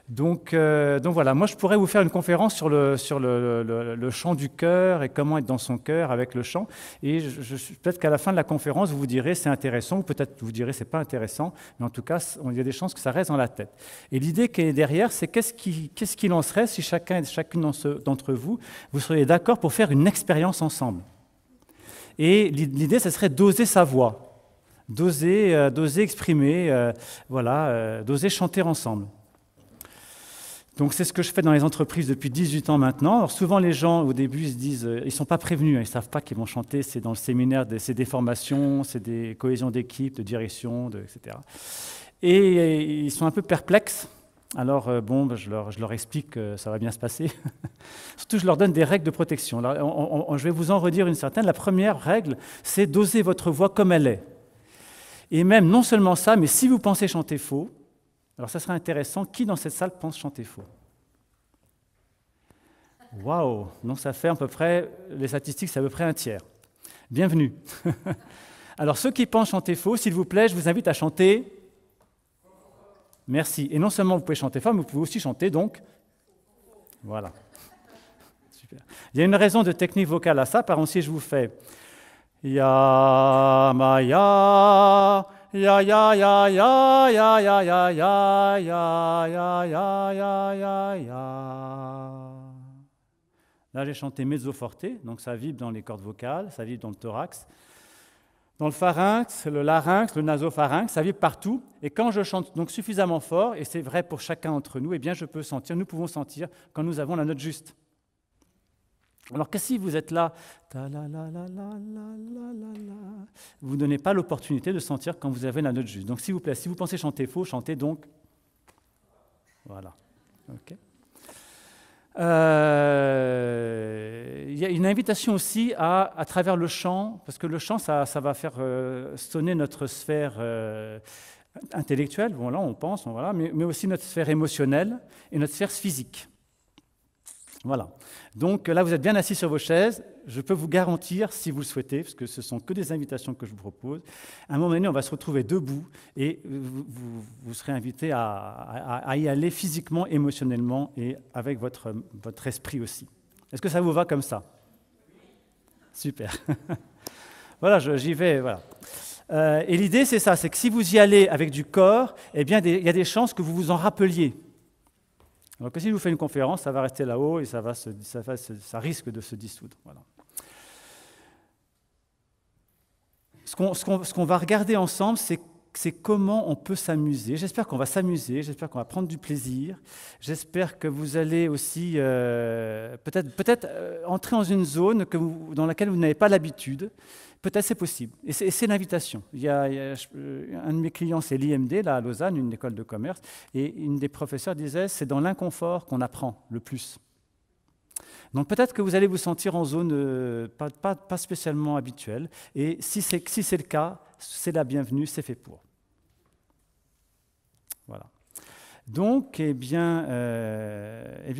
Donc voilà, moi je pourrais vous faire une conférence sur le chant du cœur et comment être dans son cœur avec le chant. Et peut-être qu'à la fin de la conférence, vous vous direz c'est intéressant, ou peut-être vous direz c'est pas intéressant, mais en tout cas, il y a des chances que ça reste dans la tête. Et l'idée qui est derrière, c'est qu'est-ce qu'il en serait si chacun et chacune d'entre vous, vous seriez d'accord pour faire une expérience ensemble. Et l'idée, ce serait d'oser sa voix, d'oser exprimer, d'oser chanter ensemble. Donc c'est ce que je fais dans les entreprises depuis 18 ans maintenant. Alors souvent les gens au début ils se disent, ils ne sont pas prévenus, ils ne savent pas qu'ils vont chanter, c'est dans le séminaire, c'est des formations, c'est des cohésions d'équipe, de direction, etc. Et ils sont un peu perplexes. Alors je leur explique que ça va bien se passer. Surtout je leur donne des règles de protection. Alors, je vais vous en redire une certaine. La première règle, c'est d'oser votre voix comme elle est. Et même non seulement ça, mais si vous pensez chanter faux, alors ça serait intéressant, qui dans cette salle pense chanter faux? Waouh! Donc ça fait à peu près, les statistiques, c'est à peu près un tiers. Bienvenue. Alors ceux qui pensent chanter faux, s'il vous plaît, je vous invite à chanter. Merci. Et non seulement vous pouvez chanter fort, mais vous pouvez aussi chanter donc. Voilà. Super. Il y a une raison de technique vocale à ça, par exemple si je vous fais ya ma ya. Ya ya ya ya ya ya ya ya ya ya ya ya ya ya. Là j'ai chanté mezzo forte, donc ça vibre dans les cordes vocales, ça vibre dans le thorax, dans le pharynx, le larynx, le nasopharynx, ça vibre partout. Et quand je chante donc suffisamment fort, et c'est vrai pour chacun d'entre nous, eh bien nous pouvons sentir quand nous avons la note juste. Alors que si vous êtes là, vous ne donnez pas l'opportunité de sentir quand vous avez la note juste. Donc s'il vous plaît, si vous pensez chanter faux, chantez donc. Voilà. Okay. Il y a une invitation aussi à travers le chant, parce que le chant, ça va faire sonner notre sphère intellectuelle, bon, là on pense, voilà, mais aussi notre sphère émotionnelle et notre sphère physique. Voilà. Donc là, vous êtes bien assis sur vos chaises. Je peux vous garantir, si vous le souhaitez, parce que ce ne sont que des invitations que je vous propose, à un moment donné, on va se retrouver debout et vous serez invité à y aller physiquement, émotionnellement et avec votre esprit aussi. Est-ce que ça vous va comme ça? Super. Voilà, j'y vais. Voilà. Et l'idée, c'est ça, c'est que si vous y allez avec du corps, eh bien, il y a des chances que vous vous en rappeliez. Donc si je vous fais une conférence, ça va rester là-haut et ça risque de se dissoudre. Voilà. Ce qu'on va regarder ensemble, c'est comment on peut s'amuser. J'espère qu'on va s'amuser, j'espère qu'on va prendre du plaisir, j'espère que vous allez aussi peut-être entrer dans une zone dans laquelle vous n'avez pas l'habitude. Peut-être c'est possible. Et c'est l'invitation. Un de mes clients, c'est l'IMD, là, à Lausanne, une école de commerce, et une des professeurs disait, c'est dans l'inconfort qu'on apprend le plus. Donc peut-être que vous allez vous sentir en zone pas spécialement habituelle, et si c'est le cas, c'est la bienvenue, c'est fait pour. Voilà. Donc, eh bien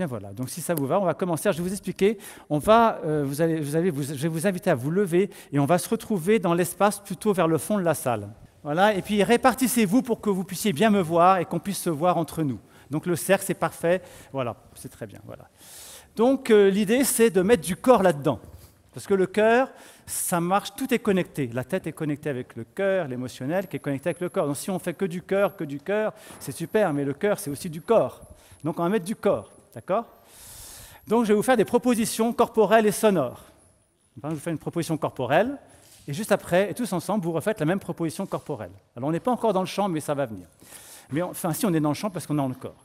voilà. Donc, si ça vous va, on va commencer. Alors, je vais vous expliquer. Je vais vous inviter à vous lever et on va se retrouver dans l'espace plutôt vers le fond de la salle. Voilà. Et puis, répartissez-vous pour que vous puissiez bien me voir et qu'on puisse se voir entre nous. Donc, le cercle, c'est parfait. Voilà, c'est très bien. Voilà. Donc, l'idée, c'est de mettre du corps là-dedans. Parce que le cœur, ça marche, tout est connecté. La tête est connectée avec le cœur, l'émotionnel qui est connecté avec le corps. Donc si on fait que du cœur, c'est super, mais le cœur, c'est aussi du corps. Donc on va mettre du corps, d'accord? Donc je vais vous faire des propositions corporelles et sonores. Je vous fais une proposition corporelle, et juste après, et tous ensemble, vous refaites la même proposition corporelle. Alors on n'est pas encore dans le chant, mais ça va venir. Mais enfin, si on est dans le chant, parce qu'on est dans le corps.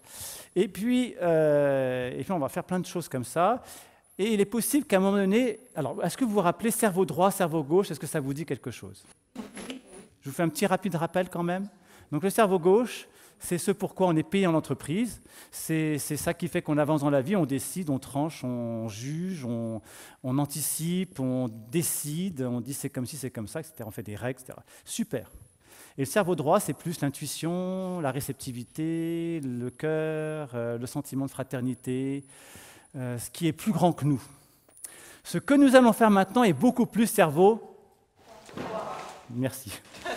Et puis on va faire plein de choses comme ça. Et il est possible qu'à un moment donné... Alors, est-ce que vous vous rappelez cerveau droit, cerveau gauche? Est-ce que ça vous dit quelque chose? Je vous fais un petit rapide rappel quand même. Donc le cerveau gauche, c'est ce pourquoi on est payé en entreprise. C'est ça qui fait qu'on avance dans la vie, on décide, on tranche, on juge, on anticipe, on décide, on dit c'est comme ci, c'est comme ça, etc. On fait des règles, etc. Super. Et le cerveau droit, c'est plus l'intuition, la réceptivité, le cœur, le sentiment de fraternité... ce qui est plus grand que nous. Ce que nous allons faire maintenant est beaucoup plus cerveau. Merci. C'est la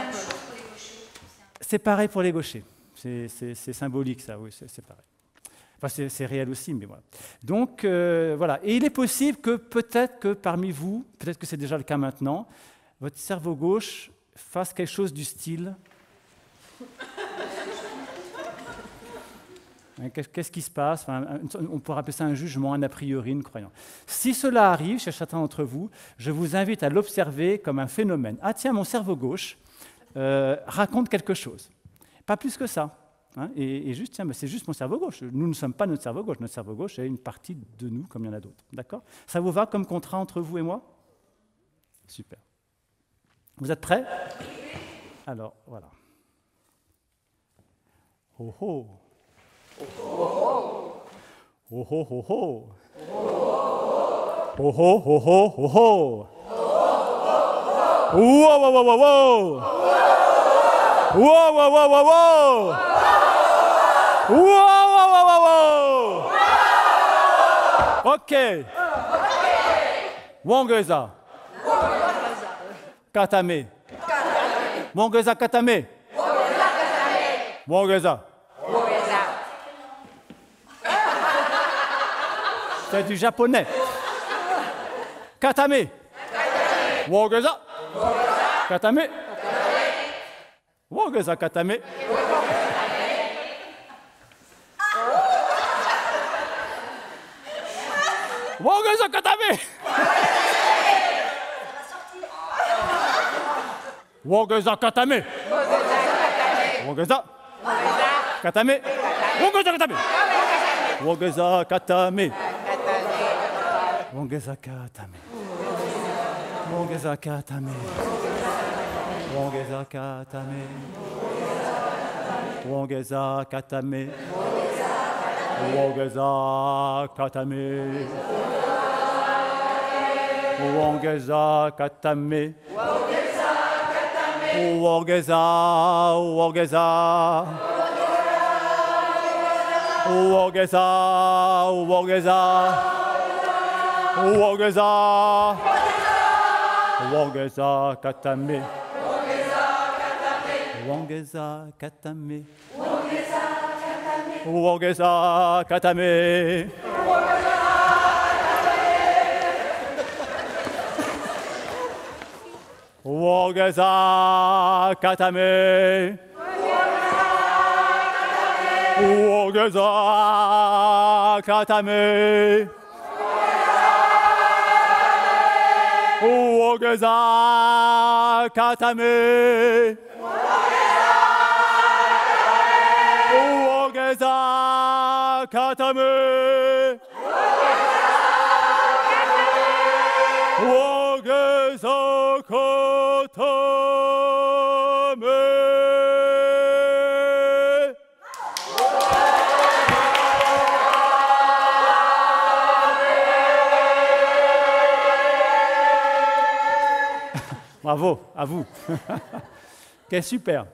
même chose pour les gauchers. C'est pareil pour les gauchers. C'est symbolique, ça, oui, c'est pareil. Enfin, c'est réel aussi, mais voilà. Donc, voilà. Et il est possible que peut-être que parmi vous, peut-être que c'est déjà le cas maintenant, votre cerveau gauche fasse quelque chose du style... Qu'est-ce qui se passe? Enfin, on pourrait appeler ça un jugement, un a priori, une croyance. Si cela arrive chez certains d'entre vous, je vous invite à l'observer comme un phénomène. Ah tiens, mon cerveau gauche raconte quelque chose. Pas plus que ça. Hein, et juste, tiens, c'est juste mon cerveau gauche. Nous ne sommes pas notre cerveau gauche. Notre cerveau gauche est une partie de nous, comme il y en a d'autres. D'accord? Ça vous va comme contrat entre vous et moi? Super. Vous êtes prêts? Alors, voilà. Oh oh! Oh oh oh oh oh oh oh oh oh oh oh wow wow wow wow wow wow wow wow wow wow wow wow. Ok. Wongeza Katame. Wongeza Katame. Wongeza. C'est du japonais. Katame. Wogeza. Katame. Wogeza katame. Wogeza katame. Wogeza katame. Wogeza katame. Wogeza katame. Wogeza katame. Wongeza katame. Wongeza katame. Wongeza katame. Wongeza katame. Wongeza katame. Wongeza katame. Wongeza, wongeza. Wongeza, wongeza. Wongeza, wongeza katame. Wongeza katame. Wongeza katame. Wongeza katame. Wongeza katame. Wongeza katame. Wongeza katame. Wongeza katame. Bravo, à vous. Ok, super.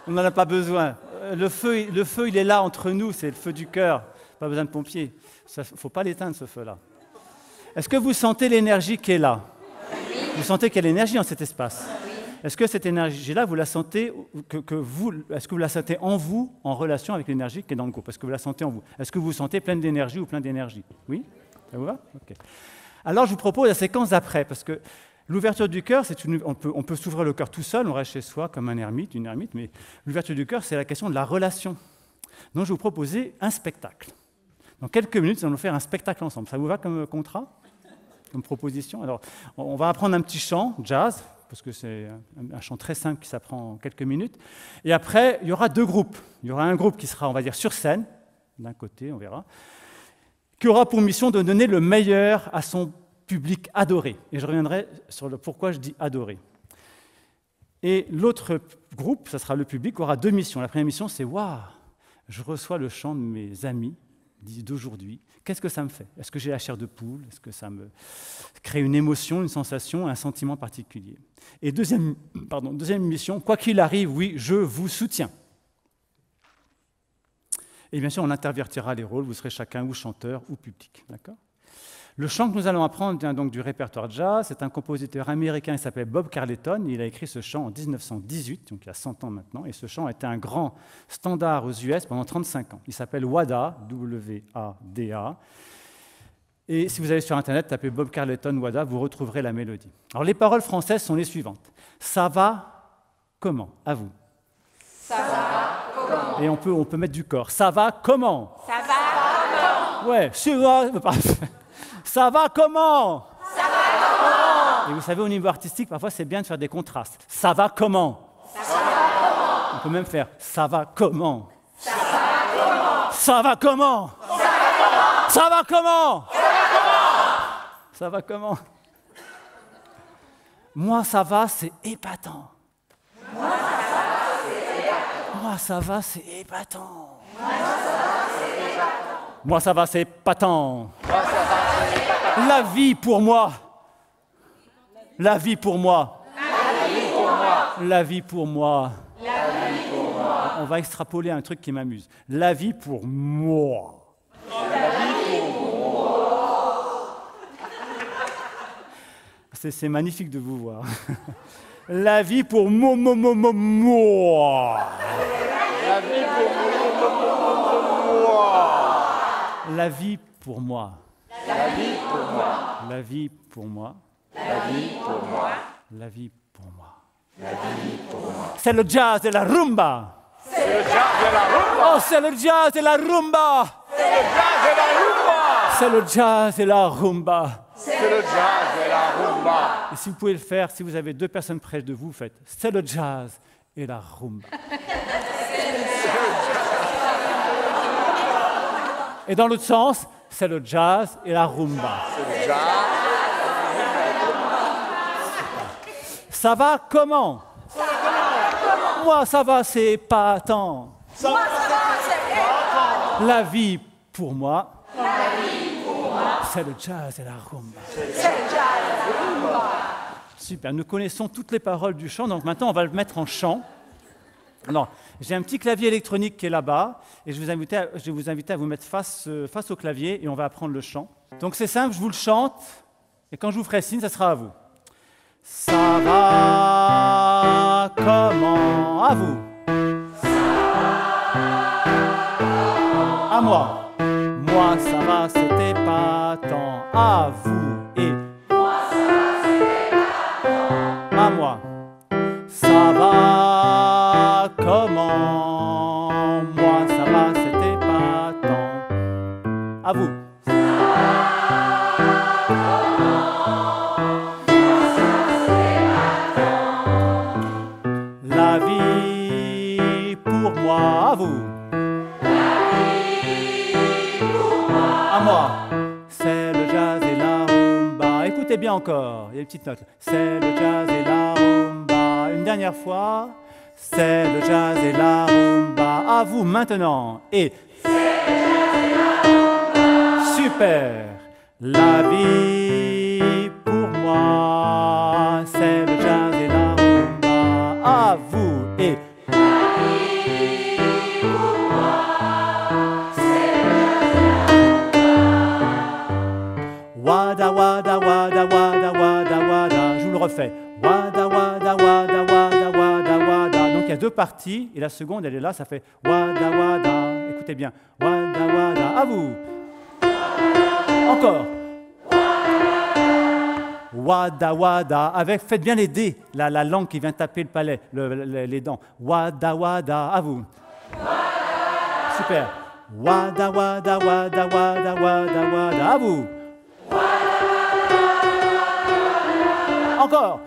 On n'en a pas besoin. Le feu, il est là entre nous, c'est le feu du cœur. Pas besoin de pompiers. Il ne faut pas l'éteindre, ce feu-là. Est-ce que vous sentez l'énergie qui est là? Oui. Vous sentez qu'il y a l'énergie dans cet espace? Oui. Est-ce que cette énergie-là, vous la sentez, est-ce que vous la sentez en vous, en relation avec l'énergie qui est dans le groupe? Est-ce que vous la sentez en vous? Est-ce que vous vous sentez pleine d'énergie ou plein d'énergie? Oui? Ça vous va? Ok. Alors, je vous propose la séquence d'après, parce que l'ouverture du cœur, on peut s'ouvrir le cœur tout seul, on reste chez soi comme un ermite, une ermite, mais l'ouverture du cœur, c'est la question de la relation. Donc, je vais vous proposer un spectacle. Dans quelques minutes, nous allons faire un spectacle ensemble. Ça vous va comme contrat, comme proposition? Alors, on va apprendre un petit chant, jazz, parce que c'est un chant très simple qui s'apprend en quelques minutes. Et après, il y aura deux groupes. Il y aura un groupe qui sera, on va dire, sur scène, d'un côté, on verra, qui aura pour mission de donner le meilleur à son public adoré. Et je reviendrai sur le pourquoi je dis adoré. Et l'autre groupe, ça sera le public, aura deux missions. La première mission, c'est « Waouh, je reçois le chant de mes amis d'aujourd'hui. Qu'est-ce que ça me fait? Est-ce que j'ai la chair de poule? Est-ce que ça me crée une émotion, une sensation, un sentiment particulier ?» Et deuxième mission, « Quoi qu'il arrive, oui, je vous soutiens. » Et bien sûr, on intervertira les rôles, vous serez chacun ou chanteur ou public. D'accord ? Le chant que nous allons apprendre vient donc du répertoire jazz. C'est un compositeur américain qui s'appelle Bob Carleton. Il a écrit ce chant en 1918, donc il y a 100 ans maintenant. Et ce chant a été un grand standard aux US pendant 35 ans. Il s'appelle WADA, W-A-D-A. Et si vous allez sur Internet, tapez Bob Carleton WADA, vous retrouverez la mélodie. Alors les paroles françaises sont les suivantes. Ça va comment? À vous. Ça va comment? Et on peut mettre du corps. Ça va comment? Ça va comment? Ouais, ça va comment? Ça va comment? Et vous savez, au niveau artistique, parfois c'est bien de faire des contrastes. Ça va comment? Ça va comment? On peut même faire ça va comment? Ça va comment? Ça va comment? Ça va comment? Ça va comment? Moi ça va, c'est épatant. Moi ça va, c'est épatant. Moi ça va, c'est épatant. La vie pour moi. La vie pour moi. La vie pour moi. On va extrapoler un truc qui m'amuse. La vie pour moi. C'est magnifique de vous voir. La vie pour moi. La vie pour moi. La vie pour moi. La vie pour moi. La vie pour moi. La vie pour moi. La vie pour moi. C'est le jazz et la rumba. C'est le jazz et la rumba. Oh, c'est le jazz et la rumba. C'est le jazz et la rumba. C'est le jazz et la rumba. C'est le jazz et la rumba. Et si vous pouvez le faire, si vous avez deux personnes près de vous, faites c'est le jazz et la rumba. Et dans l'autre sens, c'est le jazz et la rumba. C'est le jazz. Ça va comment? Moi, ça va, c'est épatant. Moi ça va, c'est épatant. La vie pour moi, La vie pour moi. c'est le jazz et la rumba. C'est le jazz et la rumba. Super, nous connaissons toutes les paroles du chant, donc maintenant on va le mettre en chant. Alors, j'ai un petit clavier électronique qui est là-bas, et je vais vous inviter à vous mettre face au clavier, et on va apprendre le chant. Donc c'est simple, je vous le chante, et quand je vous ferai signe, ça sera à vous. Ça va comment? À vous. À moi. Moi, ça va, c'est épatant. À vous et à moi. Ça va comment? Moi, ça va, c'est épatant. À vous. La vie pour moi, à vous. À moi. C'est le jazz et la rumba. Écoutez bien encore, il y a une petite note. C'est le jazz et la rumba. Une dernière fois. C'est le jazz et la rumba. À vous maintenant. Et c'est le jazz et la rumba. Super. La vie pour moi. C'est le jazz et la rumba. À vous et wada wada wada wada wada wada. Je vous le refais. Wada wada wada wada wada wada. Donc il y a deux parties et la seconde elle est là, ça fait wada wada. Écoutez bien. Wada wada. À vous. Encore. Wada wada. Avec, faites bien les dés, la langue qui vient taper le palais, les dents. Wada wada. À vous. Super. Wada wada wada wada wada wada. À vous. Encore.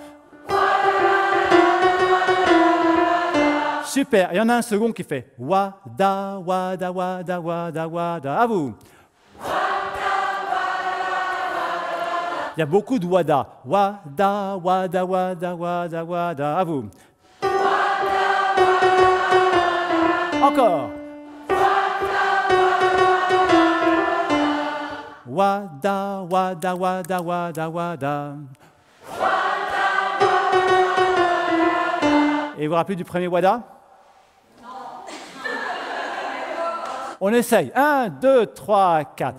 Super. Il y en a un second qui fait wada wada wada wada wada. À vous. Il y a beaucoup de wada. Wada wada wada wada wada. À vous. Encore. Wada wada wada wada wada. Et vous vous rappelez du premier wada? Non. On essaye. 1, 2, 3, 4.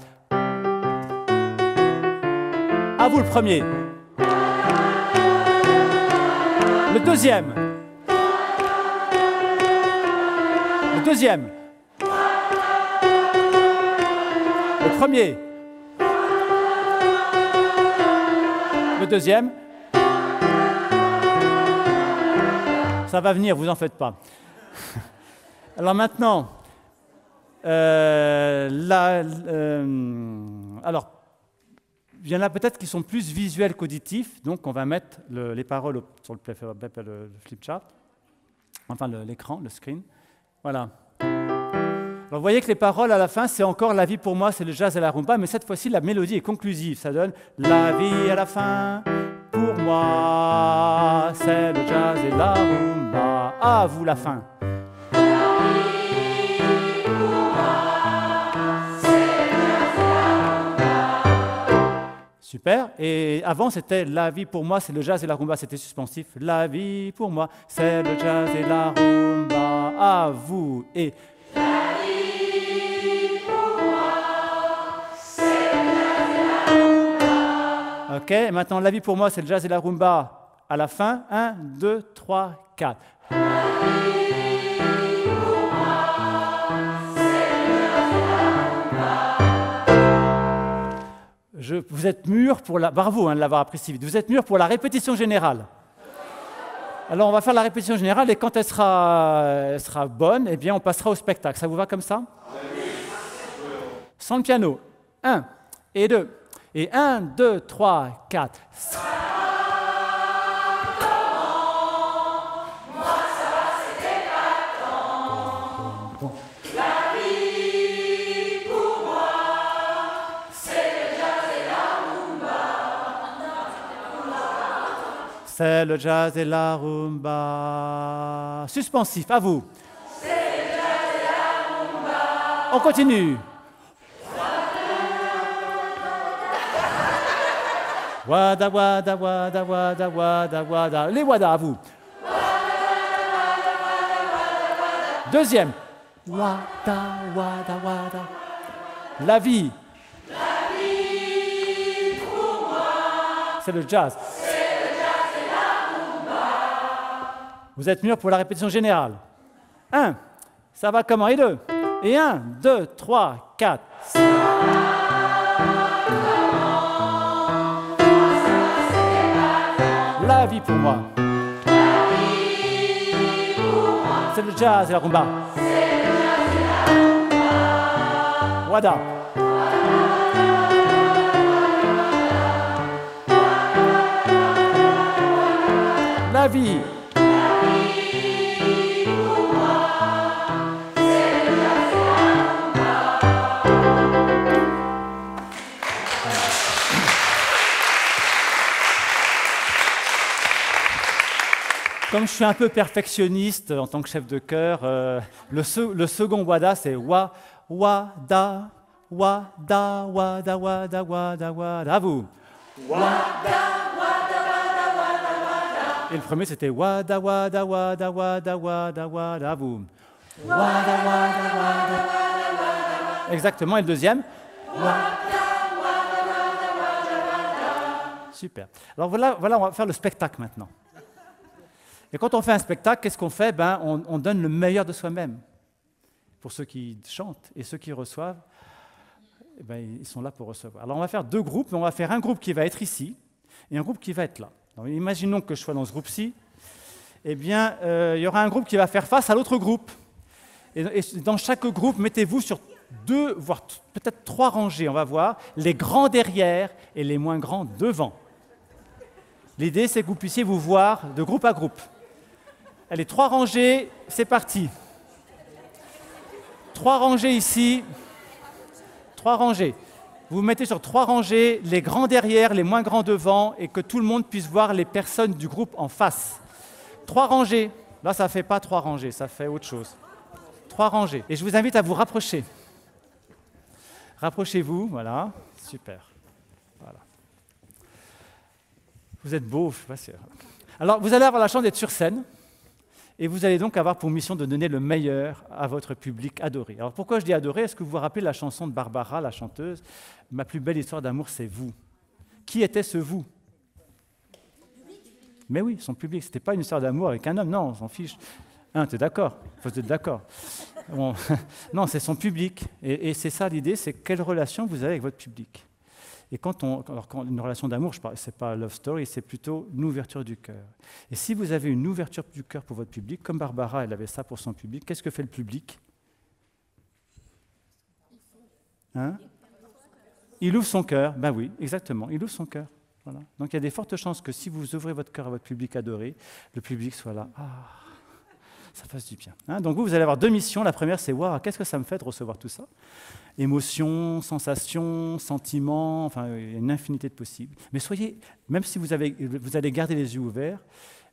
À vous le premier. Le deuxième. Le deuxième. Le premier. Le deuxième. Ça va venir, vous en faites pas. Alors maintenant, alors, il y en a peut-être qui sont plus visuels qu'auditifs, donc on va mettre les paroles sur le flipchart, enfin l'écran, le screen. Voilà. Alors vous voyez que les paroles à la fin, c'est encore la vie pour moi, c'est le jazz et la rumba, mais cette fois-ci la mélodie est conclusive, ça donne la vie à la fin, pour moi, c'est le jazz et la rumba. À vous la fin. Super. Et avant, c'était la vie pour moi, c'est le jazz et la rumba, c'était suspensif. La vie pour moi, c'est le jazz et la rumba. À vous. Et La vie pour moi, c'est le jazz et la rumba. ok. Et maintenant, la vie pour moi, c'est le jazz et la rumba. À la fin, 1, 2, 3, 4. La vie pour moi, c'est le jazz et la rumba. Vous êtes mûrs pour la... Bravo de l'avoir appris si vite. Vous êtes mûrs pour la répétition générale. Alors, on va faire la répétition générale et quand elle sera bonne, eh bien, on passera au spectacle. Ça vous va comme ça? Sans le piano. 1 et 2. Et 1, 2, 3, 4. C'est le jazz et la rumba. Suspensif, à vous. C'est le jazz et la rumba. On continue. Wada, wada, wada, wada, wada, wada. Les wada, à vous. Deuxième. Wada, wada, wada. La vie. La vie pour moi. C'est le jazz. Vous êtes mûrs pour la répétition générale. 1, ça va comment? Et 2. Et 1, 2, 3, 4. La vie pour moi. C'est le jazz et la rumba. Wada. La vie. Comme je suis un peu perfectionniste en tant que chef de chœur, le second wada, c'est wa, wada, wada, wada, wada, wada, wada. À vous. Wada, wada, wada, wada, wada. Et le premier, c'était wada, wada, wada, wada, wada, wada. À vous. Wada, wada, wada, wada, wada. Exactement. Et le deuxième. Wada, wada, wada, wada, wada. Super. Alors voilà, on va faire le spectacle maintenant. Et quand on fait un spectacle, qu'est-ce qu'on fait? On donne le meilleur de soi-même. Pour ceux qui chantent et ceux qui reçoivent, ils sont là pour recevoir. Alors on va faire deux groupes, mais on va faire un groupe qui va être ici et un groupe qui va être là. Donc, imaginons que je sois dans ce groupe-ci. Eh bien, il y aura un groupe qui va faire face à l'autre groupe. Et dans chaque groupe, mettez-vous sur 2, voire peut-être 3 rangées, on va voir, les grands derrière et les moins grands devant. L'idée, c'est que vous puissiez vous voir de groupe à groupe. Allez, 3 rangées, c'est parti. 3 rangées ici. 3 rangées. Vous vous mettez sur 3 rangées, les grands derrière, les moins grands devant, et que tout le monde puisse voir les personnes du groupe en face. 3 rangées. Là, ça ne fait pas 3 rangées, ça fait autre chose. 3 rangées. Et je vous invite à vous rapprocher. Rapprochez-vous, voilà. Super. Voilà. Vous êtes beaux, je ne sais pas si... Alors, vous allez avoir la chance d'être sur scène. Et vous allez donc avoir pour mission de donner le meilleur à votre public adoré. Alors pourquoi je dis adoré? Est-ce que vous vous rappelez la chanson de Barbara, la chanteuse? Ma plus belle histoire d'amour, c'est vous. Qui était ce vous? Mais oui, son public. Ce n'était pas une histoire d'amour avec un homme. Non, on s'en fiche. Hein, tu es d'accord? Il faut être d'accord. Bon, non, c'est son public. Et c'est ça l'idée, c'est quelle relation vous avez avec votre public. Et quand une relation d'amour, ce n'est pas love story, c'est plutôt une ouverture du cœur. Et si vous avez une ouverture du cœur pour votre public, comme Barbara, elle avait ça pour son public, qu'est-ce que fait le public? Hein? Il ouvre son cœur. Ben oui, exactement, il ouvre son cœur. Voilà. Donc il y a des fortes chances que si vous ouvrez votre cœur à votre public adoré, le public soit là. Ah, ça fasse du bien. Hein? Donc vous allez avoir 2 missions. La première, c'est wow, qu'est-ce que ça me fait de recevoir tout ça? Émotions, sensations, sentiments, enfin, il y a une infinité de possibles. Mais soyez, même si vous allez garder les yeux ouverts,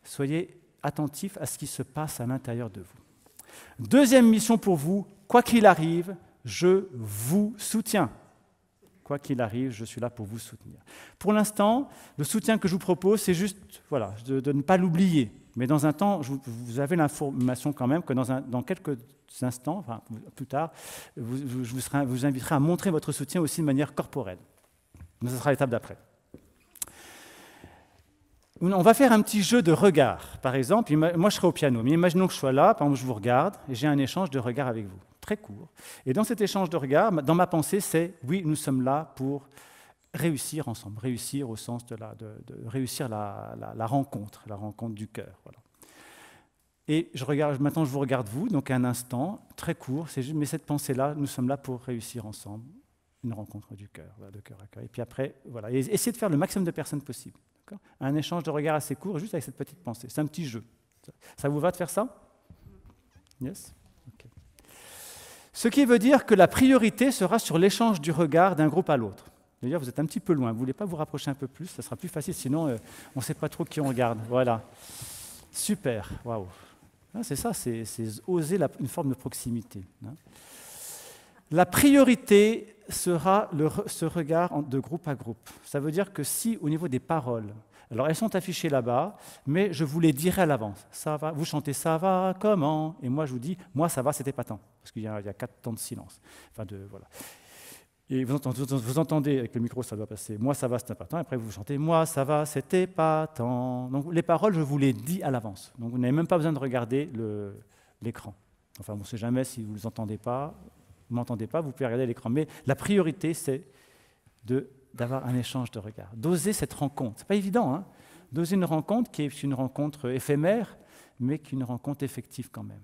soyez attentifs à ce qui se passe à l'intérieur de vous. Deuxième mission pour vous, quoi qu'il arrive, je vous soutiens. Quoi qu'il arrive, je suis là pour vous soutenir. Pour l'instant, le soutien que je vous propose, c'est juste voilà, de ne pas l'oublier. Mais dans un temps, vous avez l'information quand même que dans quelques instants, enfin, plus tard, je vous inviterai à montrer votre soutien aussi de manière corporelle. Mais ce sera l'étape d'après. On va faire un petit jeu de regard. Par exemple, moi je serai au piano, mais imaginons que je sois là, par exemple je vous regarde, et j'ai un échange de regard avec vous, très court. Et dans cet échange de regard, dans ma pensée, c'est oui, nous sommes là pour réussir ensemble, réussir au sens de réussir la rencontre du cœur. Voilà. Et maintenant je vous regarde vous, donc un instant, très court, mais cette pensée-là, nous sommes là pour réussir ensemble une rencontre du cœur, voilà, de cœur à cœur. Et puis après, voilà, et essayez de faire le maximum de personnes possible. Un échange de regard assez court, juste avec cette petite pensée. C'est un petit jeu. Ça vous va de faire ça? Yes? Okay. Ce qui veut dire que la priorité sera sur l'échange du regard d'un groupe à l'autre. D'ailleurs, vous êtes un petit peu loin. Vous ne voulez pas vous rapprocher un peu plus? Ça sera plus facile, sinon on ne sait pas trop qui on regarde. Voilà. Super. Waouh. C'est ça, c'est oser une forme de proximité. La priorité sera ce regard de groupe à groupe. Ça veut dire que si, au niveau des paroles, alors elles sont affichées là-bas, mais je vous les dirai à l'avance. Ça va, vous chantez ça va, comment? Et moi je vous dis, moi ça va, c'était pas tant, parce qu'il y a 4 temps de silence. Enfin voilà. Et vous entendez avec le micro, ça doit passer. Moi ça va, c'était pas tant. Après vous chantez, moi ça va, c'était pas tant. Donc les paroles, je vous les dis à l'avance. Donc vous n'avez même pas besoin de regarder l'écran. Enfin, on ne sait jamais si vous ne les entendez pas. Vous ne m'entendez pas, vous pouvez regarder l'écran. Mais la priorité, c'est d'avoir un échange de regards, d'oser cette rencontre. Ce n'est pas évident, hein, d'oser une rencontre qui est une rencontre éphémère, mais qui est une rencontre effective quand même.